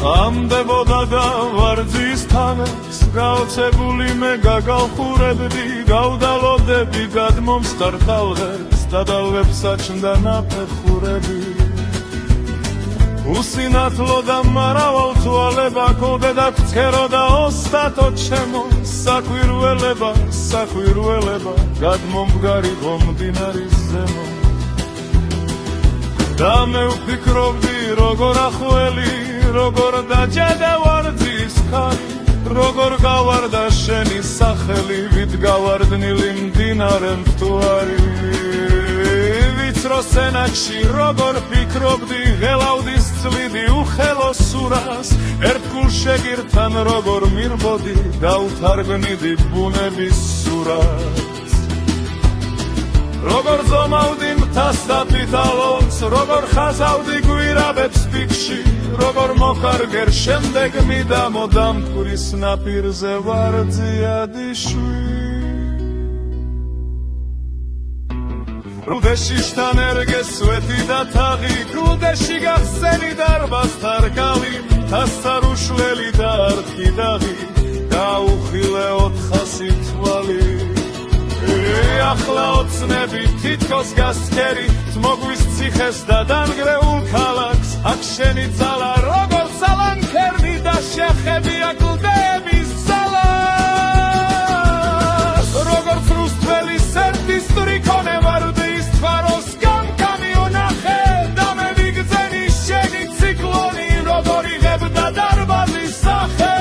ხამდებოდა და ვარძის თანაც გაოცებული მე გაგალხურებდი გავდალოდები გადმომსხართავებს დადალვებს საჩნდა ნაფეხურები უსინათლო და მარავალ თვალება კოდე და გცეროდა ოსტატო ჩემო საკვირველება გადმომდგარი გომდინარის ზემო და მე ვფიქრობდი როგორ ახველი როგორ დაჯდა ვარძის ქარი როგორ გავარდა შენი სახელი ვით გავარდნილი მდინარე მტვარი ვიწრო სენაკში როგორ ფიქრობდი ღელავდის წვიდი უხელო სურას ერთგულ შეგირთან როგორ მირბოდი დავთარგმნიდი ბუნების სურათს როგორ ზომავდი მთას და პიტალონს როგორ ხაზავდი გვირაბებს პიკში როგორ მოხარგერ შემდეგ მიდამოდამ მტკვრის ნაპირზე ვარძიადიშვი რუდეში შთანერგეს სვეტი და თაღი გლუდეში გახსენი დარბაზ თარკალი მთასთან უშლელი და არქიდაღი დაუხილე 400 თვალი ახლა ოცნები თითქოს გასცქერი მოგვის ციხეს და დანგრეულ ქალაქს აქ შენი ძალა როგორ სალანქერნი და შეხები აკლდების ძალას როგორ ფრუსტველი სერტის ტრიქონე ვარდის თვაროს გამკამიონახე და მე ვიგზენი შენი ციკლონი როგორ იღებდა დარბაზის სახე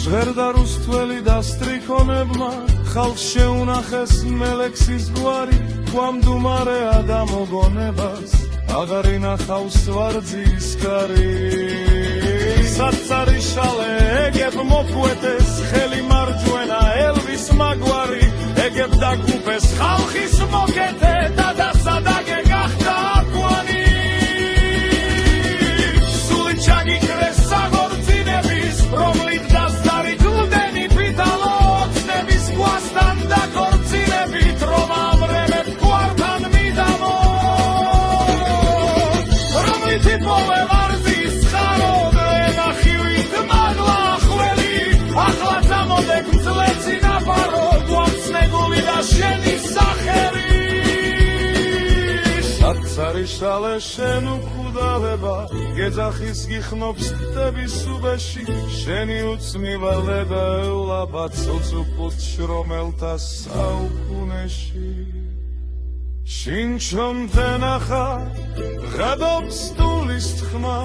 ჟღერდა რუსთველი და სტრიქონებმა ხალხს შეუნახეს მელექსის გვარი ქვამდუმარეა და მოგონებას აღარ ინახავს ვარძის კარი საცარიშალე ეგებ მოგვეტეს ხელი მარჯვენა ელვის მაგვარი ეგებ დაგუბეს ხალხის მოკეთე და დასადაგე გახდა აკვანი სული ჩაგიქრეს საღორცინების რომლით დასდარი გლდენი პიტალოცნების გვასთან დაქორცინებით რომ ამრევებ გვართან მიდამო რომლით იპოვე ვარძის ხარო ემახივით მაღლა ხველი ახლა წამოდებ მძლეცი ნაფარო გვამცნებული და შენი სახელი საცარიშალე შენ უკუდავება გეძახის გიხნობს ტების უბეში შენი უცმივალება ელაბაც უწუყუთ შრომელთა საუკუნეში შინჩომთე ნახა ღადობს ტულის თხმა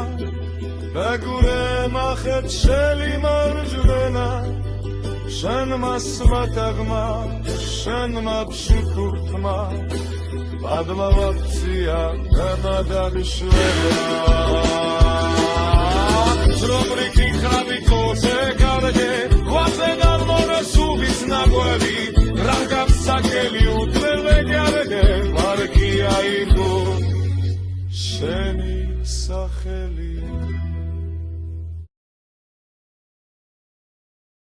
ბეგურე მახეთ შელი მარჯვენა შენმა სვატაღმა შენმა ფშიქურთმა პადლავაცია განადაგშვება სრობრიკი ხრაბიკოზე კარგე გვაზე გარმორე სუბის ნაგვები რაგამ საკელი უტლევე გარგე მარკია იყო შენი სახელი